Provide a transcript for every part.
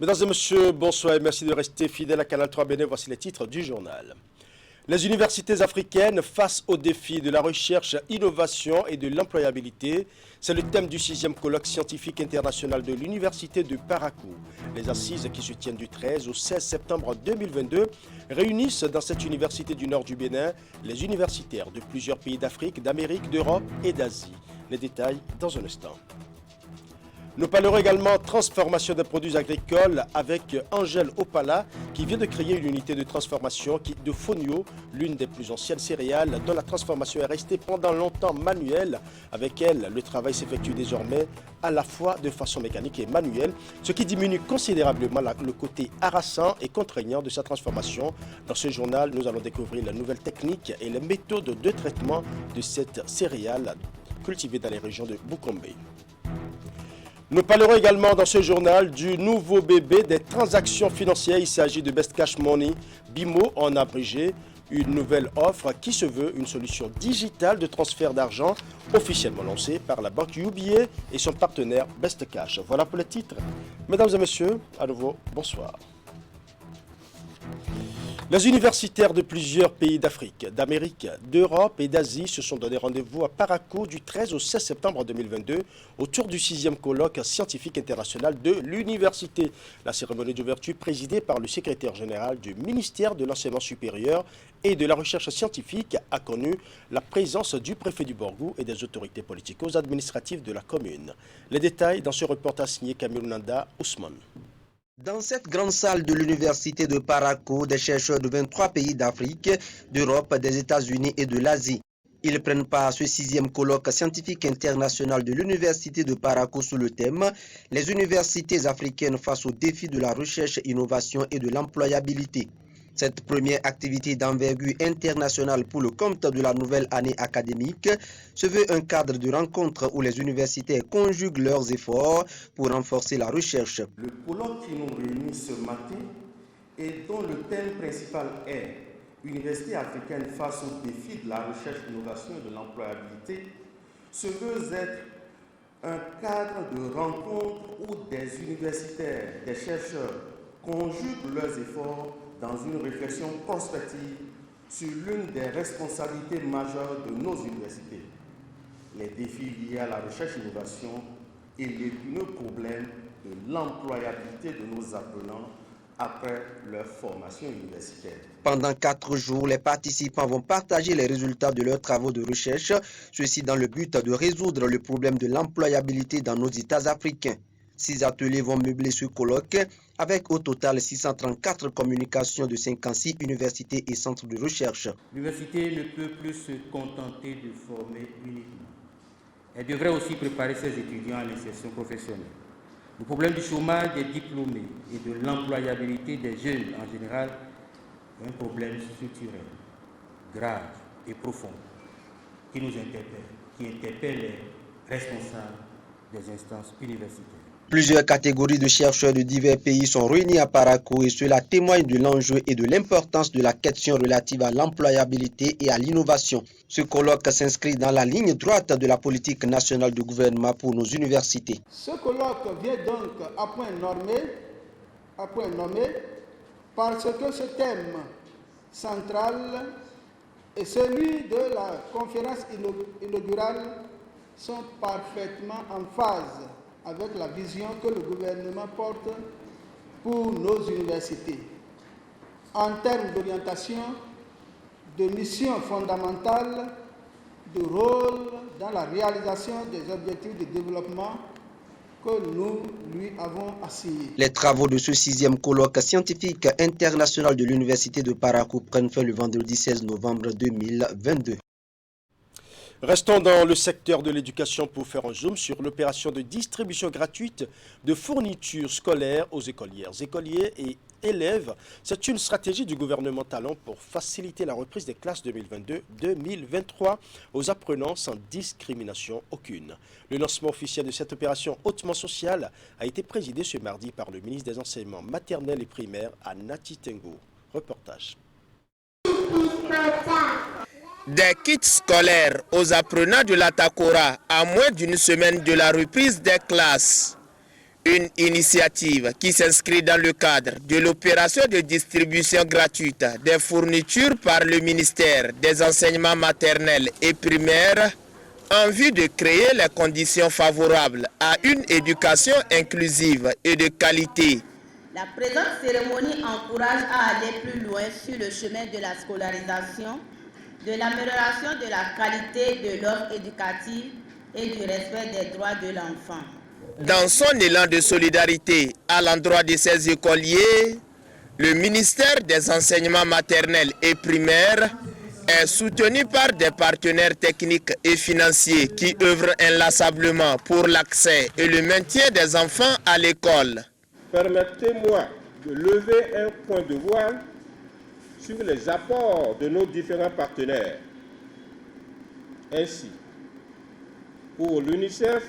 Mesdames et messieurs, bonsoir et merci de rester fidèles à Canal 3 Bénin. Voici les titres du journal. Les universités africaines face aux défis de la recherche, innovation et de l'employabilité, c'est le thème du 6e colloque scientifique international de l'université de Parakou. Les assises qui se tiennent du 13 au 16 septembre 2022 réunissent dans cette université du nord du Bénin les universitaires de plusieurs pays d'Afrique, d'Amérique, d'Europe et d'Asie. Les détails dans un instant. Nous parlerons également transformation des produits agricoles avec Angèle Opala qui vient de créer une unité de transformation de Fonio, l'une des plus anciennes céréales dont la transformation est restée pendant longtemps manuelle. Avec elle, le travail s'effectue désormais à la fois de façon mécanique et manuelle, ce qui diminue considérablement le côté harassant et contraignant de sa transformation. Dans ce journal, nous allons découvrir les nouvelles techniques et les méthodes de traitement de cette céréale cultivée dans les régions de Bukombe. Nous parlerons également dans ce journal du nouveau bébé des transactions financières. Il s'agit de Best Cash Money, BIMO en abrégé, une nouvelle offre qui se veut une solution digitale de transfert d'argent officiellement lancée par la banque UBA et son partenaire Best Cash. Voilà pour les titres. Mesdames et messieurs, à nouveau, bonsoir. Les universitaires de plusieurs pays d'Afrique, d'Amérique, d'Europe et d'Asie se sont donné rendez-vous à Parakou du 13 au 16 septembre 2022 autour du 6e colloque scientifique international de l'université. La cérémonie d'ouverture présidée par le secrétaire général du ministère de l'Enseignement supérieur et de la Recherche scientifique a connu la présence du préfet du Borgou et des autorités politico-administratives de la commune. Les détails dans ce reportage signé Camille Nanda Ousmane. Dans cette grande salle de l'université de Parakou, des chercheurs de 23 pays d'Afrique, d'Europe, des États-Unis et de l'Asie. Ils prennent part à ce 6e colloque scientifique international de l'université de Parakou sous le thème « Les universités africaines face aux défis de la recherche, innovation et de l'employabilité ». Cette première activité d'envergure internationale pour le compte de la nouvelle année académique se veut un cadre de rencontre où les universitaires conjuguent leurs efforts pour renforcer la recherche. Le colloque qui nous réunit ce matin et dont le thème principal est « Université africaine face aux défis de la recherche, innovation et de l'employabilité » se veut être un cadre de rencontre où des universitaires, des chercheurs conjuguent leurs efforts dans une réflexion prospective sur l'une des responsabilités majeures de nos universités, les défis liés à la recherche et l'innovation et l'épineux problème de l'employabilité de nos apprenants après leur formation universitaire. Pendant 4 jours, les participants vont partager les résultats de leurs travaux de recherche, ceci dans le but de résoudre le problème de l'employabilité dans nos États africains. 6 ateliers vont meubler ce colloque, avec au total 634 communications de 56 universités et centres de recherche. L'université ne peut plus se contenter de former uniquement. Elle devrait aussi préparer ses étudiants à l'insertion professionnelle. Le problème du chômage des diplômés et de l'employabilité des jeunes en général est un problème structurel, grave et profond, qui nous interpelle, qui interpelle les responsables des instances universitaires. Plusieurs catégories de chercheurs de divers pays sont réunis à Parakou et cela témoigne de l'enjeu et de l'importance de la question relative à l'employabilité et à l'innovation. Ce colloque s'inscrit dans la ligne droite de la politique nationale du gouvernement pour nos universités. Ce colloque vient donc à point nommé parce que ce thème central et celui de la conférence inaugurale sont parfaitement en phase avec la vision que le gouvernement porte pour nos universités. En termes d'orientation, de mission fondamentale, de rôle dans la réalisation des objectifs de développement que nous lui avons assignés. Les travaux de ce 6e colloque scientifique international de l'université de Parakou prennent fin le vendredi 16 novembre 2022. Restons dans le secteur de l'éducation pour faire un zoom sur l'opération de distribution gratuite de fournitures scolaires aux écolières, écoliers et élèves. C'est une stratégie du gouvernement Talon pour faciliter la reprise des classes 2022-2023 aux apprenants sans discrimination aucune. Le lancement officiel de cette opération hautement sociale a été présidé ce mardi par le ministre des Enseignements maternels et primaires à Natitengo. Reportage. Des kits scolaires aux apprenants de la Takora à moins d'une semaine de la reprise des classes. Une initiative qui s'inscrit dans le cadre de l'opération de distribution gratuite des fournitures par le ministère des enseignements maternels et primaires en vue de créer les conditions favorables à une éducation inclusive et de qualité. La présente cérémonie encourage à aller plus loin sur le chemin de la scolarisation, de l'amélioration de la qualité de l'offre éducative et du respect des droits de l'enfant. Dans son élan de solidarité à l'endroit de ses écoliers, le ministère des enseignements maternels et primaires est soutenu par des partenaires techniques et financiers qui œuvrent inlassablement pour l'accès et le maintien des enfants à l'école. Permettez-moi de lever un point de voile sur les apports de nos différents partenaires. Ainsi, pour l'UNICEF,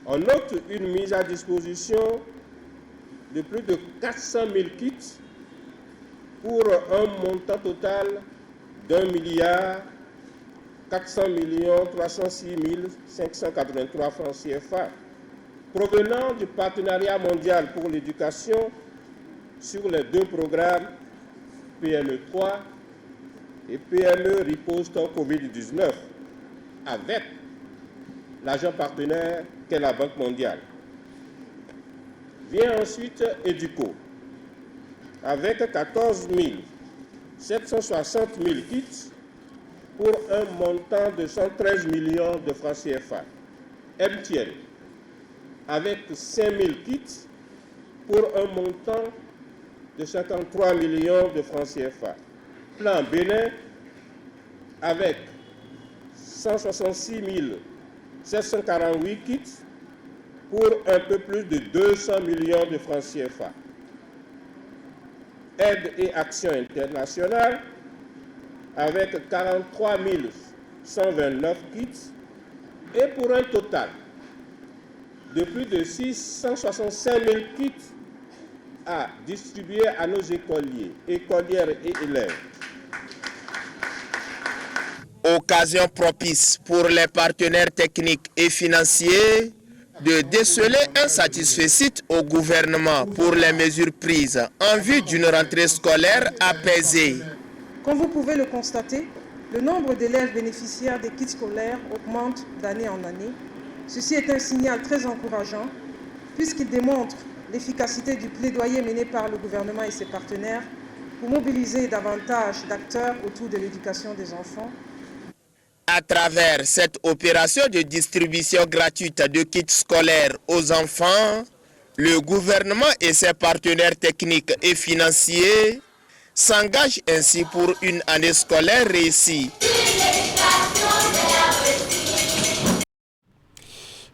on note une mise à disposition de plus de 400 000 kits pour un montant total d'1 400 306 583 francs CFA, provenant du partenariat mondial pour l'éducation sur les deux programmes PME 3 et PME Riposte Covid-19, avec l'agent partenaire qu'est la Banque mondiale. Vient ensuite EDUCO, avec 14 760 000 kits pour un montant de 113 millions de francs CFA. MTN, avec 5 000 kits pour un montant de 53 millions de francs CFA. Plan Bénin, avec 166 748 kits pour un peu plus de 200 millions de francs CFA. Aide et Action internationale, avec 43 129 kits et pour un total de plus de 665 000 kits à distribuer à nos écoliers, écolières et élèves. Occasion propice pour les partenaires techniques et financiers de déceler un satisfecit au gouvernement pour les mesures prises en vue d'une rentrée scolaire apaisée. Comme vous pouvez le constater, le nombre d'élèves bénéficiaires des kits scolaires augmente d'année en année. Ceci est un signal très encourageant puisqu'il démontre l'efficacité du plaidoyer mené par le gouvernement et ses partenaires pour mobiliser davantage d'acteurs autour de l'éducation des enfants. À travers cette opération de distribution gratuite de kits scolaires aux enfants, le gouvernement et ses partenaires techniques et financiers s'engagent ainsi pour une année scolaire réussie.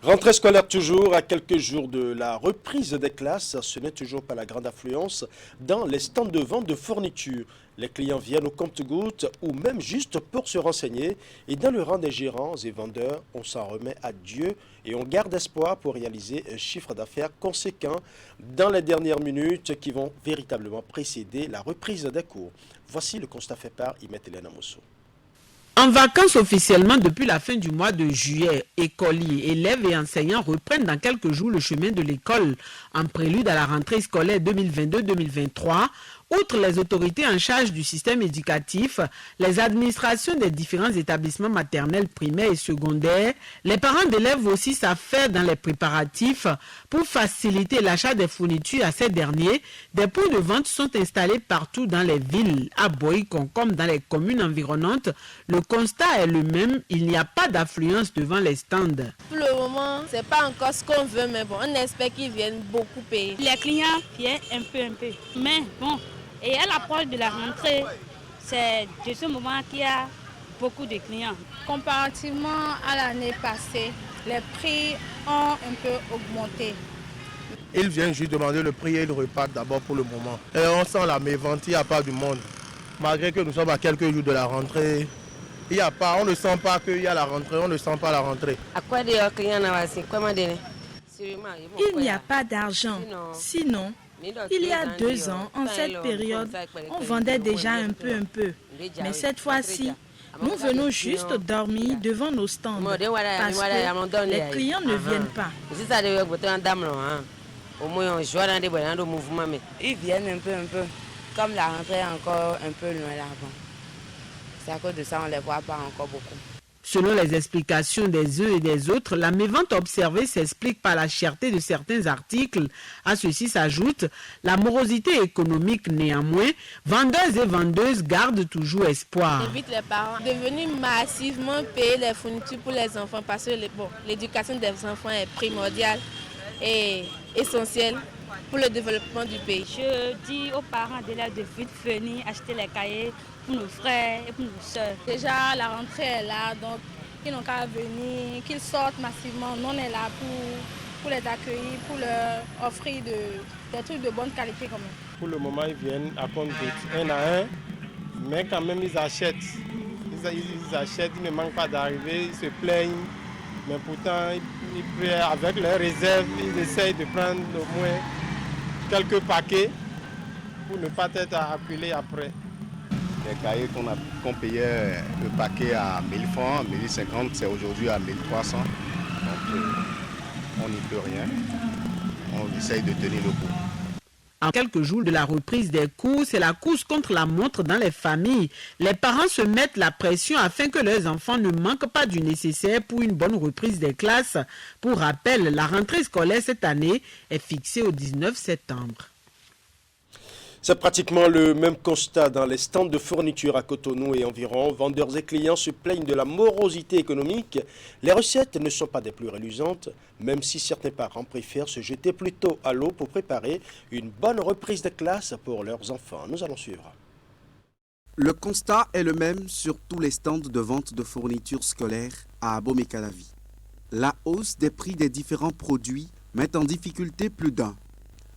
Rentrée scolaire toujours, à quelques jours de la reprise des classes, ce n'est toujours pas la grande affluence dans les stands de vente de fournitures. Les clients viennent au compte-gouttes ou même juste pour se renseigner. Et dans le rang des gérants et vendeurs, on s'en remet à Dieu et on garde espoir pour réaliser un chiffre d'affaires conséquent dans les dernières minutes qui vont véritablement précéder la reprise des cours. Voici le constat fait par Imet Hélène Amosso. En vacances officiellement depuis la fin du mois de juillet, écoliers, élèves et enseignants reprennent dans quelques jours le chemin de l'école en prélude à la rentrée scolaire 2022-2023. Outre les autorités en charge du système éducatif, les administrations des différents établissements maternels, primaires et secondaires, les parents d'élèves aussi s'affairent dans les préparatifs pour faciliter l'achat des fournitures à ces derniers. Des points de vente sont installés partout dans les villes, à Boïkon comme dans les communes environnantes. Le constat est le même, il n'y a pas d'affluence devant les stands. Pour le moment, ce n'est pas encore ce qu'on veut, mais bon, on espère qu'ils viennent beaucoup payer. Les clients viennent un peu. Mais bon, et à l'approche de la rentrée, c'est de ce moment qu'il y a beaucoup de clients. Comparativement à l'année passée, les prix ont un peu augmenté. Ils viennent juste demander le prix et ils repartent d'abord pour le moment. Et on sent la mévente, il n'y a pas du monde. Malgré que nous sommes à quelques jours de la rentrée, on ne sent pas qu'il y a la rentrée, on ne sent pas la rentrée. Il n'y a pas d'argent. Sinon, il y a 2 ans, en cette période, on vendait déjà un peu. Mais cette fois-ci, Nous venons juste dormir devant nos stands parce que les clients ne viennent pas. Ils viennent un peu. Comme la rentrée est encore un peu loin là-bas. C'est à cause de ça on ne les voit pas encore beaucoup. Selon les explications des uns et des autres, la mévente observée s'explique par la cherté de certains articles. À ceci s'ajoute la morosité économique. Néanmoins, vendeurs et vendeuses gardent toujours espoir. J'invite les parents de venir massivement payer les fournitures pour les enfants parce que l'éducation des enfants est primordiale et essentielle pour le développement du pays. Je dis aux parents d'élèves de vite venir acheter les cahiers pour nos frères et pour nos soeurs. Déjà, la rentrée est là, donc ils n'ont qu'à venir, qu'ils sortent massivement. Nous, on est là pour les accueillir, pour leur offrir des trucs de bonne qualité quand même. Pour le moment, ils viennent à compte un à un, mais quand même, ils achètent. Ils achètent, ils ne manquent pas d'arriver, ils se plaignent. Mais pourtant, avec leurs réserves, ils essayent de prendre au moins quelques paquets pour ne pas être acculés après. Les cahiers qu'on payait le paquet à 1000 francs, 1050, c'est aujourd'hui à 1300. Donc on n'y peut rien. On essaye de tenir le coup. En quelques jours de la reprise des cours, c'est la course contre la montre dans les familles. Les parents se mettent la pression afin que leurs enfants ne manquent pas du nécessaire pour une bonne reprise des classes. Pour rappel, la rentrée scolaire cette année est fixée au 19 septembre. C'est pratiquement le même constat dans les stands de fourniture à Cotonou et environ. Vendeurs et clients se plaignent de la morosité économique. Les recettes ne sont pas des plus reluisantes, même si certains parents préfèrent se jeter plutôt à l'eau pour préparer une bonne reprise de classe pour leurs enfants. Nous allons suivre. Le constat est le même sur tous les stands de vente de fournitures scolaires à Abomey-Calavi. La hausse des prix des différents produits met en difficulté plus d'un.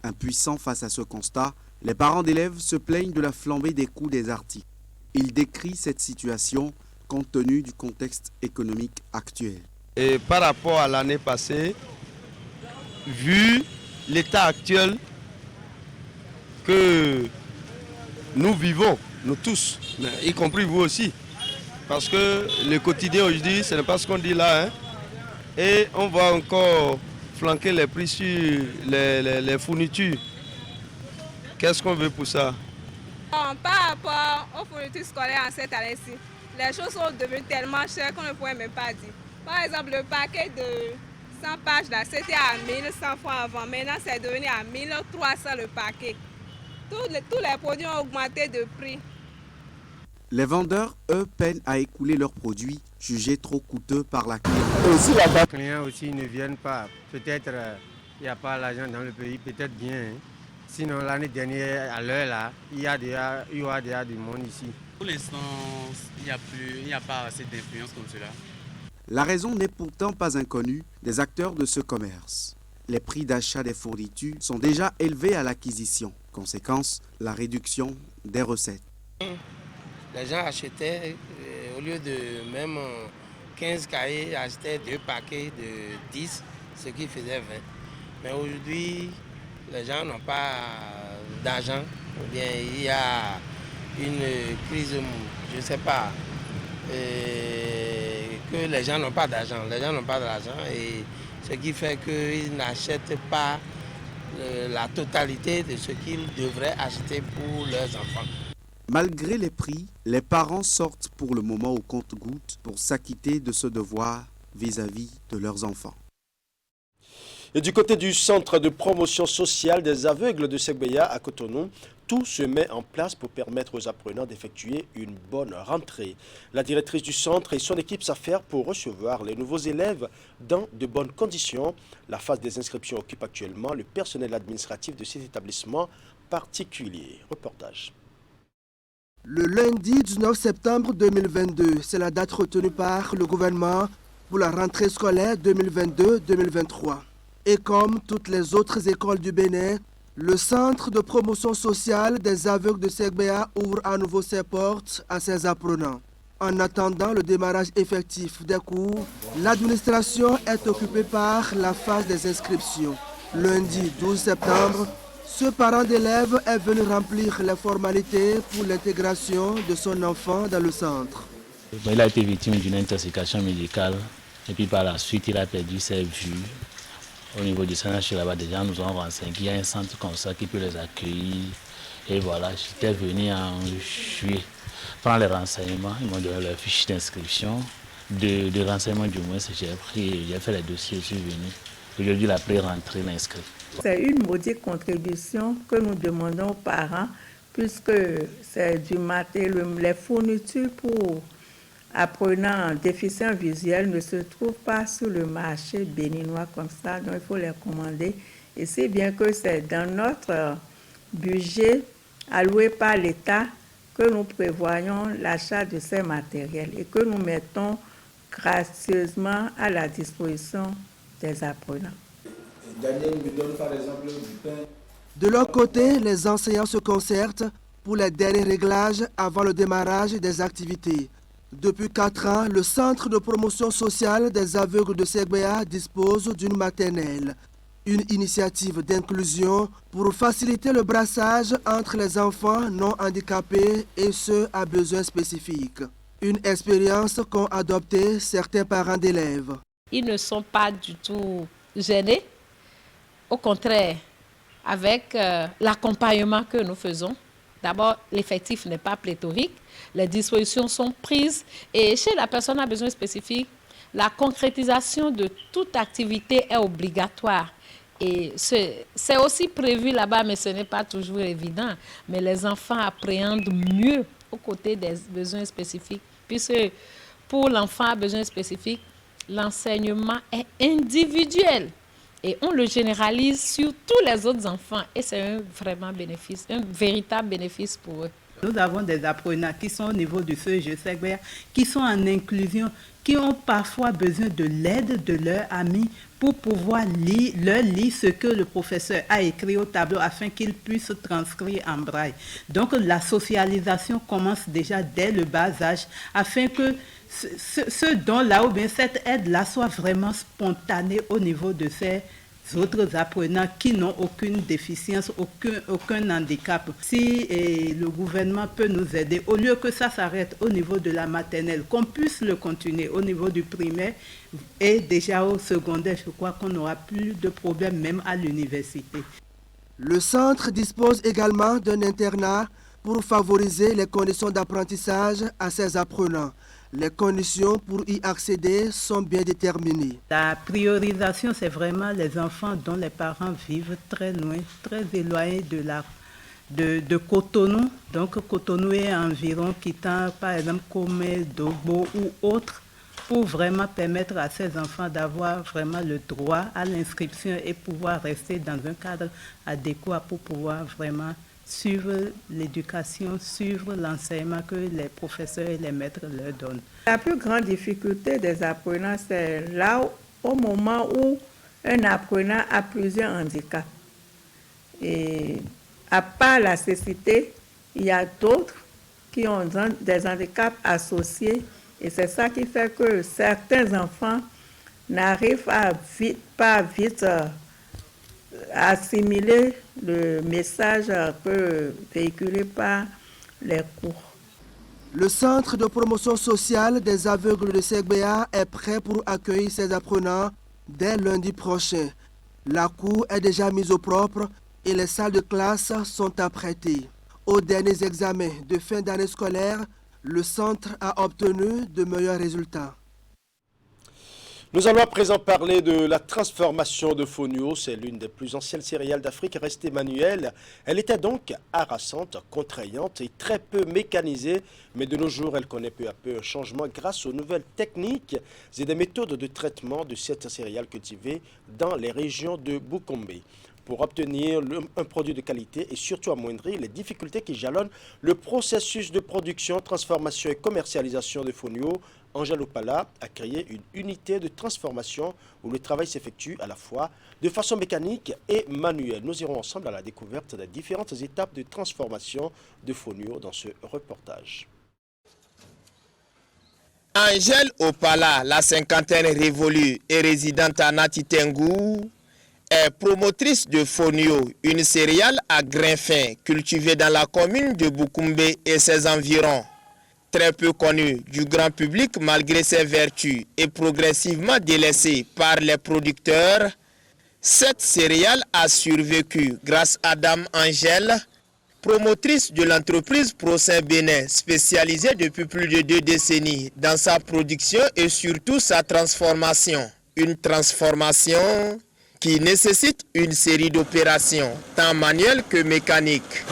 Impuissants face à ce constat, les parents d'élèves se plaignent de la flambée des coûts des articles. Ils décrivent cette situation compte tenu du contexte économique actuel. Et par rapport à l'année passée, vu l'état actuel que nous vivons, nous tous, y compris vous aussi, parce que le quotidien aujourd'hui, ce n'est pas ce qu'on dit là, hein, et on va encore flanquer les prix sur les fournitures. Qu'est-ce qu'on veut pour ça? Par rapport aux fournitures scolaires en cette année-ci, les choses sont devenues tellement chères qu'on ne pourrait même pas dire. Par exemple, le paquet de 100 pages, là, c'était à 1100 francs avant. Maintenant, c'est devenu à 1300 le paquet. Tous les produits ont augmenté de prix. Les vendeurs, eux, peinent à écouler leurs produits, jugés trop coûteux par la clientèle. Les clients aussi ne viennent pas. Peut-être il n'y a pas l'argent dans le pays, peut-être bien. Hein. Sinon, l'année dernière, à l'heure là, il y aura déjà du monde ici. Pour l'instant, il n'y a pas assez d'influence comme cela. La raison n'est pourtant pas inconnue des acteurs de ce commerce. Les prix d'achat des fournitures sont déjà élevés à l'acquisition. Conséquence, la réduction des recettes. Les gens achetaient, au lieu de même 15 cahiers, achetaient 2 paquets de 10, ce qui faisait 20. Mais aujourd'hui, les gens n'ont pas d'argent, ou bien il y a une crise, je ne sais pas, que les gens n'ont pas d'argent. Les gens n'ont pas d'argent et ce qui fait qu'ils n'achètent pas la totalité de ce qu'ils devraient acheter pour leurs enfants. Malgré les prix, les parents sortent pour le moment au compte-gouttes pour s'acquitter de ce devoir vis-à-vis de leurs enfants. Et du côté du centre de promotion sociale des aveugles de Segbeya à Cotonou, tout se met en place pour permettre aux apprenants d'effectuer une bonne rentrée. La directrice du centre et son équipe s'affairent pour recevoir les nouveaux élèves dans de bonnes conditions. La phase des inscriptions occupe actuellement le personnel administratif de cet établissement particulier. Reportage. Le lundi 19 septembre 2022, c'est la date retenue par le gouvernement pour la rentrée scolaire 2022-2023. Et comme toutes les autres écoles du Bénin, le centre de promotion sociale des aveugles de Segbeya ouvre à nouveau ses portes à ses apprenants. En attendant le démarrage effectif des cours, l'administration est occupée par la phase des inscriptions. Lundi 12 septembre, ce parent d'élève est venu remplir les formalités pour l'intégration de son enfant dans le centre. Il a été victime d'une intoxication médicale et puis par la suite il a perdu ses vues. Au niveau du CNH là-bas, des gens nous ont renseigné qu'il y a un centre comme ça qui peut les accueillir. Et voilà, j'étais venu en juillet prendre les renseignements. Ils m'ont donné leur fiche d'inscription. De renseignements du moins, j'ai pris, j'ai fait les dossiers, je suis venu. Aujourd'hui, la pré-rentrée l'inscrit. C'est une modique contribution que nous demandons aux parents, puisque c'est du matériel, les fournitures pour apprenants déficients visuels ne se trouvent pas sur le marché béninois comme ça, donc il faut les commander. Et c'est bien que c'est dans notre budget alloué par l'État que nous prévoyons l'achat de ces matériels et que nous mettons gracieusement à la disposition des apprenants. Daniel me donne par exemple du pain. De leur côté, les enseignants se concertent pour les derniers réglages avant le démarrage des activités. Depuis 4 ans, le Centre de promotion sociale des aveugles de Segbea dispose d'une maternelle. Une initiative d'inclusion pour faciliter le brassage entre les enfants non handicapés et ceux à besoins spécifiques. Une expérience qu'ont adoptée certains parents d'élèves. Ils ne sont pas du tout gênés. Au contraire, avec l'accompagnement que nous faisons, d'abord, l'effectif n'est pas pléthorique, les dispositions sont prises et chez la personne à besoin spécifique, la concrétisation de toute activité est obligatoire. Et c'est aussi prévu là-bas, mais ce n'est pas toujours évident. Mais les enfants appréhendent mieux aux côtés des besoins spécifiques, puisque pour l'enfant à besoin spécifique, l'enseignement est individuel. Et on le généralise sur tous les autres enfants. Et c'est un véritable bénéfice pour eux. Nous avons des apprenants qui sont au niveau du CEG Segbea, qui sont en inclusion, qui ont parfois besoin de l'aide de leurs amis pour pouvoir leur lire ce que le professeur a écrit au tableau afin qu'ils puissent transcrire en braille. Donc la socialisation commence déjà dès le bas âge afin que ce don-là ou bien cette aide-là soit vraiment spontanée au niveau de ces autres apprenants qui n'ont aucune déficience, aucun handicap. Si le gouvernement peut nous aider, au lieu que ça s'arrête au niveau de la maternelle, qu'on puisse le continuer au niveau du primaire et déjà au secondaire, je crois qu'on n'aura plus de problème même à l'université. Le centre dispose également d'un internat pour favoriser les conditions d'apprentissage à ses apprenants. Les conditions pour y accéder sont bien déterminées. La priorisation, c'est vraiment les enfants dont les parents vivent très loin, très éloignés de Cotonou. Donc Cotonou est environ quittant par exemple Komé, Dogbo ou autres, pour vraiment permettre à ces enfants d'avoir vraiment le droit à l'inscription et pouvoir rester dans un cadre adéquat pour pouvoir vraiment suivre l'éducation, suivre l'enseignement que les professeurs et les maîtres leur donnent. La plus grande difficulté des apprenants, c'est là au moment où un apprenant a plusieurs handicaps. Et à part la cécité, il y a d'autres qui ont des handicaps associés. Et c'est ça qui fait que certains enfants n'arrivent pas vite à assimiler le message véhiculé par les cours. Le Centre de promotion sociale des aveugles de Segbea est prêt pour accueillir ses apprenants dès lundi prochain. La cour est déjà mise au propre et les salles de classe sont apprêtées. Aux derniers examens de fin d'année scolaire, le centre a obtenu de meilleurs résultats. Nous allons à présent parler de la transformation de Fonio. C'est l'une des plus anciennes céréales d'Afrique restée manuelle. Elle était donc harassante, contraignante et très peu mécanisée. Mais de nos jours, elle connaît peu à peu un changement grâce aux nouvelles techniques et des méthodes de traitement de cette céréale cultivée dans les régions de Bukombe. Pour obtenir un produit de qualité et surtout amoindrir les difficultés qui jalonnent le processus de production, transformation et commercialisation de Fonio, Angelo Pala a créé une unité de transformation où le travail s'effectue à la fois de façon mécanique et manuelle. Nous irons ensemble à la découverte des différentes étapes de transformation de Fonio dans ce reportage. Angèle Opala, la cinquantaine révolue et résidente à Natitengu, est promotrice de Fonio, une céréale à grains fins cultivée dans la commune de Bukombe et ses environs. Très peu connu du grand public malgré ses vertus et progressivement délaissée par les producteurs, cette céréale a survécu grâce à Dame Angèle, promotrice de l'entreprise Procin Bénin, spécialisée depuis plus de 2 décennies dans sa production et surtout sa transformation. Une transformation qui nécessite une série d'opérations, tant manuelles que mécaniques.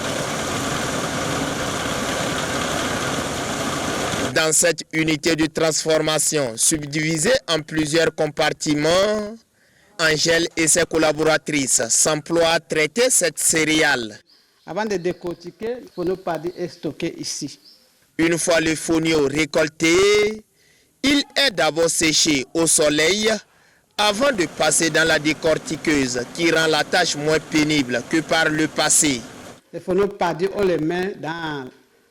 Dans cette unité de transformation, subdivisée en plusieurs compartiments, Angèle et ses collaboratrices s'emploient à traiter cette céréale. Avant de décortiquer, il faut ne pas stocker ici. Une fois le fonio récolté, il est d'abord séché au soleil avant de passer dans la décortiqueuse qui rend la tâche moins pénible que par le passé. Il faut ne pas dire on les met dans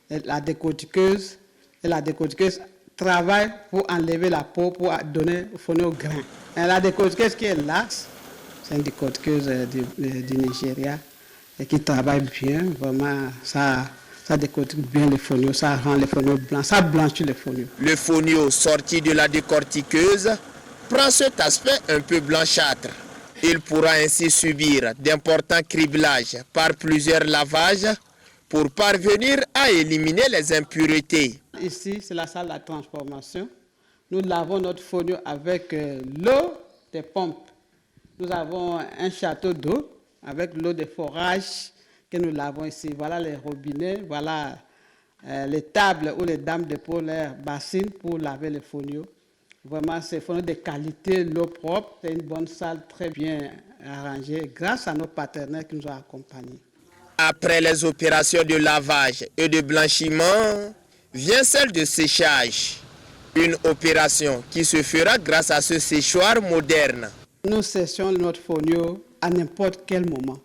la décortiqueuse et la décortiqueuse travaille pour enlever la peau pour donner au fonio grain. Et la décortiqueuse qui est là, c'est une décortiqueuse du Nigeria et qui travaille bien, vraiment ça décortique bien les fonio, ça rend les fonio blancs, ça blanchit les fonio. Le fonio sorti de la décortiqueuse prend cet aspect un peu blanchâtre. Il pourra ainsi subir d'importants criblages par plusieurs lavages pour parvenir à éliminer les impuretés. Ici, c'est la salle de la transformation. Nous lavons notre fonio avec l'eau des pompes. Nous avons un château d'eau avec l'eau des forages que nous lavons ici. Voilà les robinets, voilà les tables où les dames déposent leurs bassines pour laver les fonio. Vraiment, c'est fonio de qualité, l'eau propre. C'est une bonne salle très bien arrangée grâce à nos partenaires qui nous ont accompagnés. Après les opérations de lavage et de blanchiment, vient celle de séchage. Une opération qui se fera grâce à ce séchoir moderne. Nous séchons notre fonio à n'importe quel moment.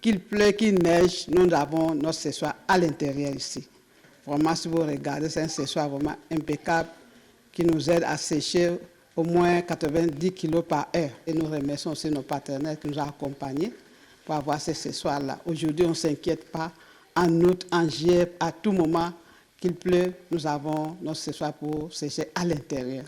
Qu'il pleuve, qu'il neige, nous avons notre séchoir à l'intérieur ici. Vraiment, si vous regardez, c'est un séchoir vraiment impeccable qui nous aide à sécher au moins 90 kg par heure. Et nous remercions aussi nos partenaires qui nous ont accompagnés pour avoir ces séchoirs-là. Aujourd'hui, on ne s'inquiète pas. En août, en juillet, à tout moment qu'il pleut, nous avons notre séchoir pour sécher à l'intérieur,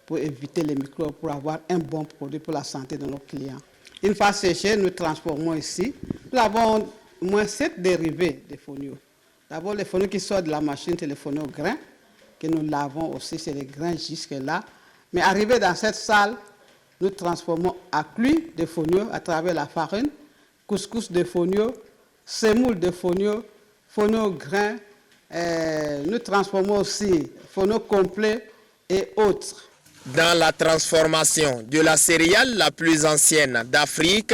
pour éviter les microbes, pour avoir un bon produit pour la santé de nos clients. Une fois séché, nous transformons ici. Nous avons au moins 7 dérivés de fonio. D'abord, les fonio qui sortent de la machine, c'est les fonio grains, que nous lavons aussi, c'est les grains jusque-là. Mais arrivé dans cette salle, nous transformons à cuit de fonio à travers la farine, couscous de fonio, semoule de fonio, fonio grains. Nous transformons aussi fonio complet et autres. Dans la transformation de la céréale la plus ancienne d'Afrique,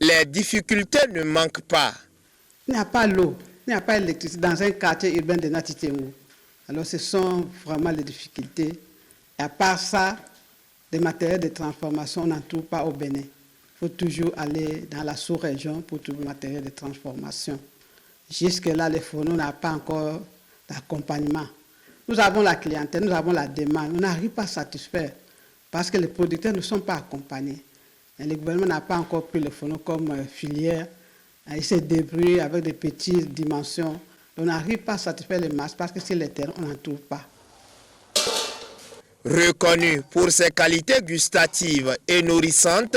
les difficultés ne manquent pas. Il n'y a pas l'eau, il n'y a pas l'électricité dans un quartier urbain de Natitemou. Alors ce sont vraiment les difficultés. Et à part ça, des matériels de transformation, on n'en trouve pas au Bénin. Il faut toujours aller dans la sous-région pour trouver le matériel de transformation. Jusque-là, les fourneaux n'ont pas encore d'accompagnement. Nous avons la clientèle, nous avons la demande. On n'arrive pas à satisfaire parce que les producteurs ne sont pas accompagnés. Et le gouvernement n'a pas encore pris les fourneaux comme filière. Il se débrouille avec des petites dimensions. On n'arrive pas à satisfaire les masses parce que sur les terrains, on n'en trouve pas. Reconnu pour ses qualités gustatives et nourrissantes,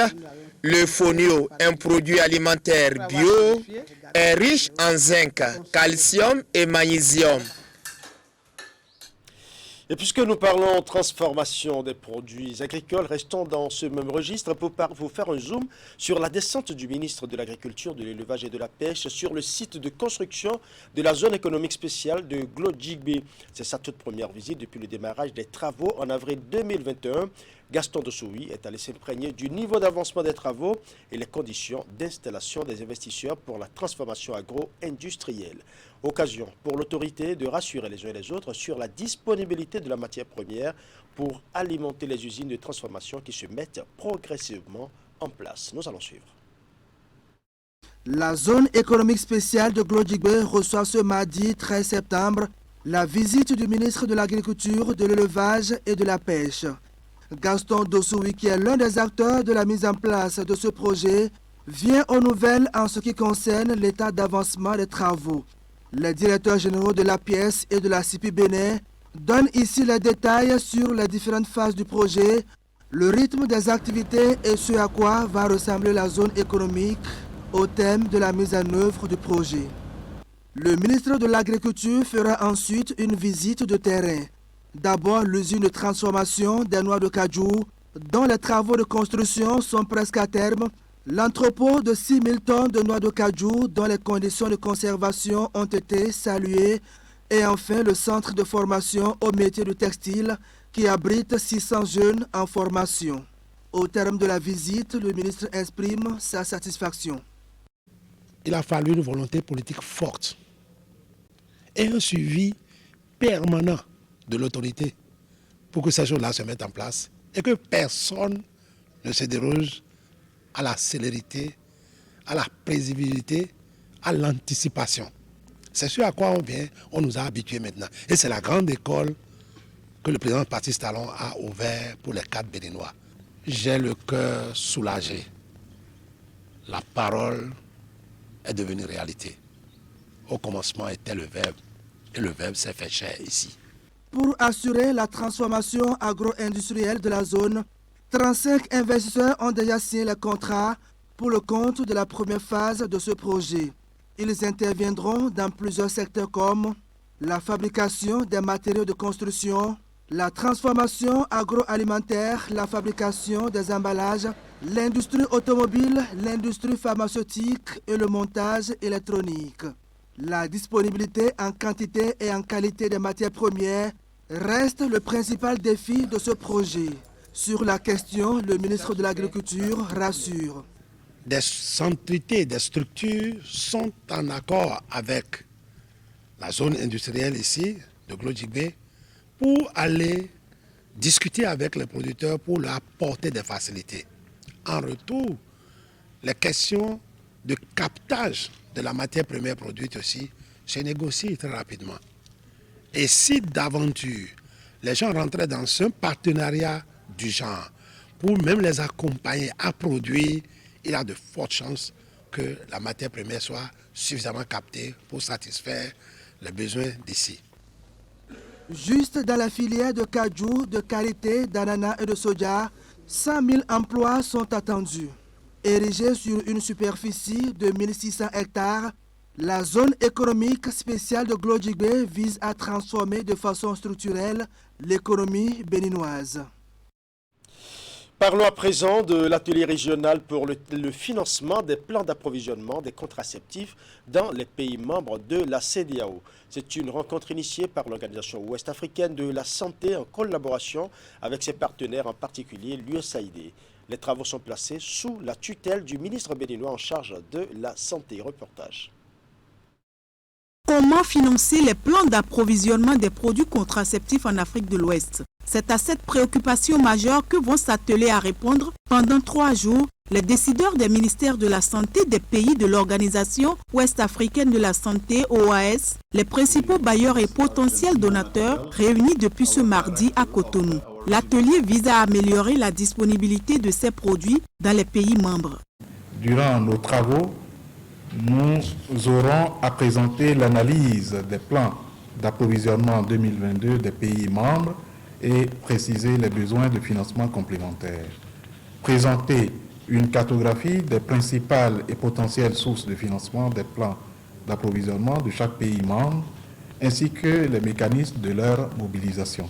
le fonio, un produit alimentaire bio, est riche en zinc, calcium et magnésium. Et puisque nous parlons transformation des produits agricoles, restons dans ce même registre pour vous faire un zoom sur la descente du ministre de l'Agriculture, de l'Élevage et de la Pêche sur le site de construction de la zone économique spéciale de Glodjigbe. C'est sa toute première visite depuis le démarrage des travaux en avril 2021. Gaston Dossoui est allé s'imprégner du niveau d'avancement des travaux et les conditions d'installation des investisseurs pour la transformation agro-industrielle. Occasion pour l'autorité de rassurer les uns et les autres sur la disponibilité de la matière première pour alimenter les usines de transformation qui se mettent progressivement en place. Nous allons suivre. La zone économique spéciale de Glodjigbe reçoit ce mardi 13 septembre la visite du ministre de l'Agriculture, de l'Élevage et de la Pêche. Gaston Dossoui, qui est l'un des acteurs de la mise en place de ce projet, vient aux nouvelles en ce qui concerne l'état d'avancement des travaux. Les directeurs généraux de l'APS et de la CIPI Bénin donne ici les détails sur les différentes phases du projet, le rythme des activités et ce à quoi va ressembler la zone économique au thème de la mise en œuvre du projet. Le ministre de l'Agriculture fera ensuite une visite de terrain. D'abord, l'usine de transformation des noix de cajou, dont les travaux de construction sont presque à terme, l'entrepôt de 6 000 tonnes de noix de cajou dont les conditions de conservation ont été saluées, et enfin le centre de formation au métier du textile qui abrite 600 jeunes en formation. Au terme de la visite, le ministre exprime sa satisfaction. Il a fallu une volonté politique forte et un suivi permanent de l'autorité pour que ces choses-là se mettent en place et que personne ne se déroge à la célérité, à la prévisibilité, à l'anticipation. C'est ce à quoi on vient, on nous a habitués maintenant. Et c'est la grande école que le président Patrice Talon a ouvert pour les 4 Béninois. J'ai le cœur soulagé. La parole est devenue réalité. Au commencement était le verbe, et le verbe s'est fait chair ici. Pour assurer la transformation agro-industrielle de la zone, 35 investisseurs ont déjà signé les contrats pour le compte de la première phase de ce projet. Ils interviendront dans plusieurs secteurs comme la fabrication des matériaux de construction, la transformation agroalimentaire, la fabrication des emballages, l'industrie automobile, l'industrie pharmaceutique et le montage électronique. La disponibilité en quantité et en qualité des matières premières reste le principal défi de ce projet. Sur la question, le ministre de l'Agriculture rassure. Des entités, des structures sont en accord avec la zone industrielle ici, de Glodjigbe, pour aller discuter avec les producteurs pour leur apporter des facilités. En retour, les questions de captage de la matière première produite aussi se négocient très rapidement. Et si d'aventure les gens rentraient dans un partenariat du genre pour même les accompagner à produire, il y a de fortes chances que la matière première soit suffisamment captée pour satisfaire les besoins d'ici. Juste dans la filière de cajou, de karité, d'ananas et de soja, 100 000 emplois sont attendus. Érigée sur une superficie de 1600 hectares, la zone économique spéciale de Glodjigbe vise à transformer de façon structurelle l'économie béninoise. Parlons à présent de l'atelier régional pour le financement des plans d'approvisionnement des contraceptifs dans les pays membres de la CEDEAO. C'est une rencontre initiée par l'Organisation ouest-africaine de la santé en collaboration avec ses partenaires, en particulier l'USAID. Les travaux sont placés sous la tutelle du ministre béninois en charge de la santé. Reportage. Comment financer les plans d'approvisionnement des produits contraceptifs en Afrique de l'Ouest? C'est à cette préoccupation majeure que vont s'atteler à répondre pendant 3 jours les décideurs des ministères de la Santé des pays de l'Organisation ouest-africaine de la santé, OAS, les principaux bailleurs et potentiels donateurs réunis depuis ce mardi à Cotonou. L'atelier vise à améliorer la disponibilité de ces produits dans les pays membres. Durant nos travaux, nous aurons à présenter l'analyse des plans d'approvisionnement 2022 des pays membres et préciser les besoins de financement complémentaires. Présenter une cartographie des principales et potentielles sources de financement des plans d'approvisionnement de chaque pays membre, ainsi que les mécanismes de leur mobilisation.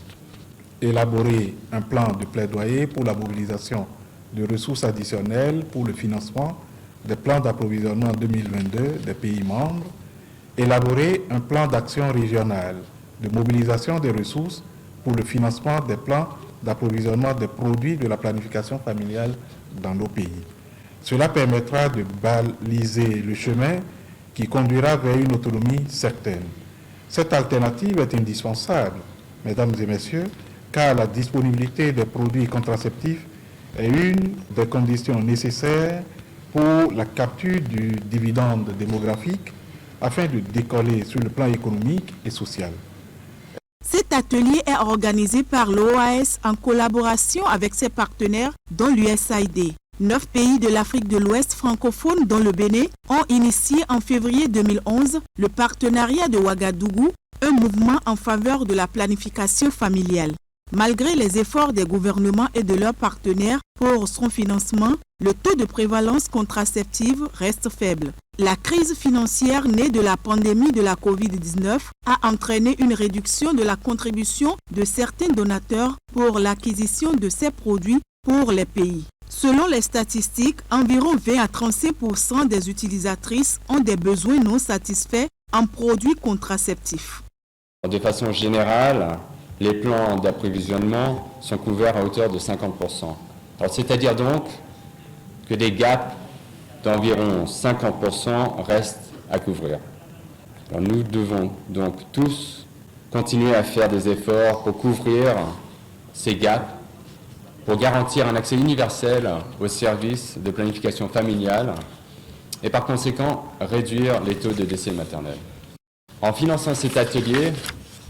Élaborer un plan de plaidoyer pour la mobilisation de ressources additionnelles pour le financement des plans d'approvisionnement 2022 des pays membres. Élaborer un plan d'action régional de mobilisation des ressources pour le financement des plans d'approvisionnement des produits de la planification familiale dans nos pays. Cela permettra de baliser le chemin qui conduira vers une autonomie certaine. Cette alternative est indispensable, mesdames et messieurs, car la disponibilité des produits contraceptifs est une des conditions nécessaires pour la capture du dividende démographique afin de décoller sur le plan économique et social. Cet atelier est organisé par l'OAS en collaboration avec ses partenaires, dont l'USAID. 9 pays de l'Afrique de l'Ouest francophone, dont le Bénin, ont initié en février 2011 le partenariat de Ouagadougou, un mouvement en faveur de la planification familiale. Malgré les efforts des gouvernements et de leurs partenaires pour son financement, le taux de prévalence contraceptive reste faible. La crise financière née de la pandémie de la Covid-19 a entraîné une réduction de la contribution de certains donateurs pour l'acquisition de ces produits pour les pays. Selon les statistiques, environ 20 à 35% des utilisatrices ont des besoins non satisfaits en produits contraceptifs. De façon générale, les plans d'approvisionnement sont couverts à hauteur de 50%. C'est-à-dire donc que des gaps d'environ 50% restent à couvrir. Nous devons donc tous continuer à faire des efforts pour couvrir ces gaps, pour garantir un accès universel aux services de planification familiale et par conséquent réduire les taux de décès maternels. En finançant cet atelier,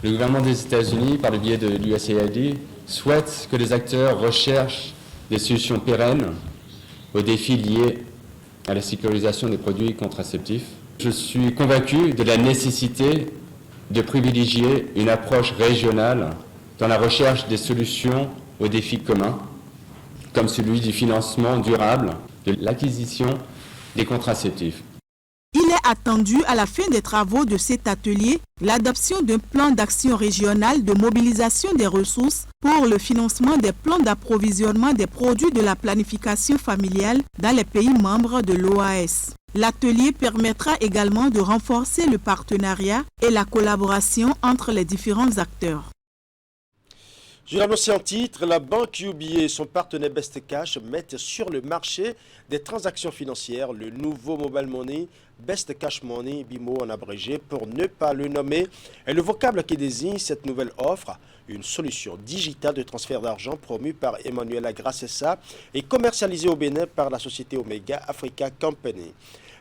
le gouvernement des États-Unis, par le biais de l'USAID, souhaite que les acteurs recherchent des solutions pérennes aux défis liés à la sécurisation des produits contraceptifs. Je suis convaincu de la nécessité de privilégier une approche régionale dans la recherche des solutions aux défis communs, comme celui du financement durable de l'acquisition des contraceptifs. Il est attendu à la fin des travaux de cet atelier l'adoption d'un plan d'action régional de mobilisation des ressources pour le financement des plans d'approvisionnement des produits de la planification familiale dans les pays membres de l'OAS. L'atelier permettra également de renforcer le partenariat et la collaboration entre les différents acteurs. Je l'annonce en titre, la banque UBA et son partenaire Best Cash mettent sur le marché des transactions financières le nouveau mobile money Best Cash Money, BIMO en abrégé pour ne pas le nommer, est le vocable qui désigne cette nouvelle offre, une solution digitale de transfert d'argent promue par Emmanuel Agracessa et commercialisée au Bénin par la société Omega Africa Company.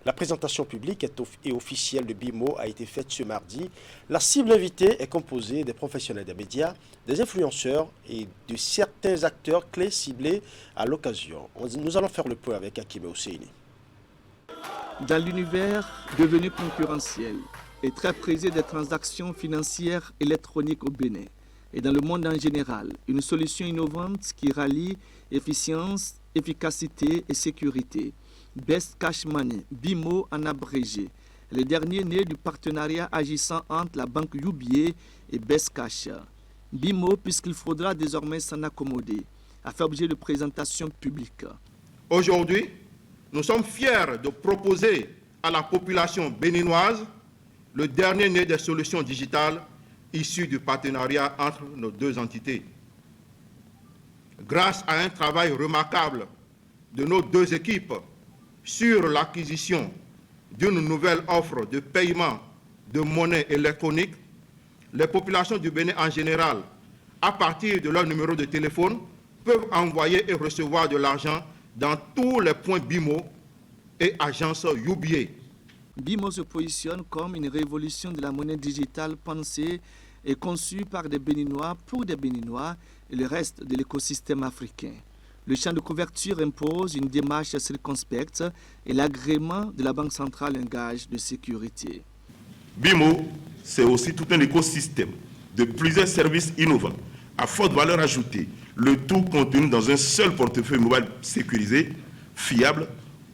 La présentation publique et officielle de BIMO a été faite ce mardi. La cible invitée est composée des professionnels des médias, des influenceurs et de certains acteurs clés ciblés à l'occasion. Nous allons faire le point avec Hakim Hosseini. Dans l'univers devenu concurrentiel et très prisé des transactions financières électroniques au Bénin et dans le monde en général, une solution innovante qui rallie efficience, efficacité et sécurité. Best Cash Money, BIMO en abrégé, le dernier né du partenariat agissant entre la banque UBA et Best Cash. BIMO, puisqu'il faudra désormais s'en accommoder, a fait objet de présentation publique. Aujourd'hui, nous sommes fiers de proposer à la population béninoise le dernier né des solutions digitales issues du partenariat entre nos deux entités. Grâce à un travail remarquable de nos deux équipes, sur l'acquisition d'une nouvelle offre de paiement de monnaie électronique, les populations du Bénin en général, à partir de leur numéro de téléphone, peuvent envoyer et recevoir de l'argent dans tous les points BIMO et agences UBA. BIMO se positionne comme une révolution de la monnaie digitale pensée et conçue par des Béninois pour des Béninois et le reste de l'écosystème africain. Le champ de couverture impose une démarche circonspecte et l'agrément de la Banque centrale un gage de sécurité. BIMO, c'est aussi tout un écosystème de plusieurs services innovants à forte valeur ajoutée, le tout contenu dans un seul portefeuille mobile sécurisé, fiable,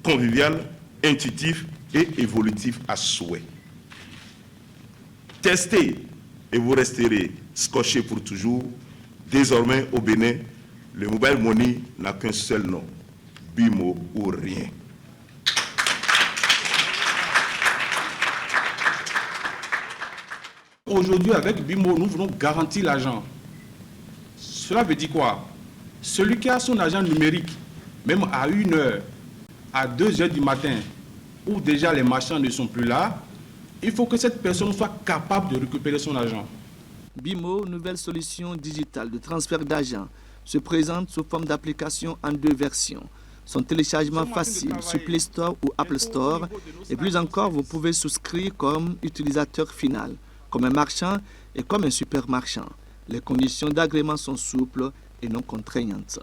convivial, intuitif et évolutif à souhait. Testez et vous resterez scotché pour toujours. Désormais au Bénin, le mobile money n'a qu'un seul nom, BIMO ou rien. Aujourd'hui, avec BIMO, nous voulons garantir l'argent. Cela veut dire quoi? Celui qui a son argent numérique, même à 1 heure, à 2 heures du matin, où déjà les marchands ne sont plus là, il faut que cette personne soit capable de récupérer son argent. BIMO, nouvelle solution digitale de transfert d'argent, se présente sous forme d'application en 2 versions. Son téléchargement facile sur Play Store ou Apple Store. Et plus encore, vous pouvez souscrire comme utilisateur final, comme un marchand et comme un super marchand. Les conditions d'agrément sont souples et non contraignantes.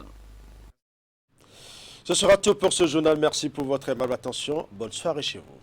Ce sera tout pour ce journal. Merci pour votre aimable attention. Bonne soirée chez vous.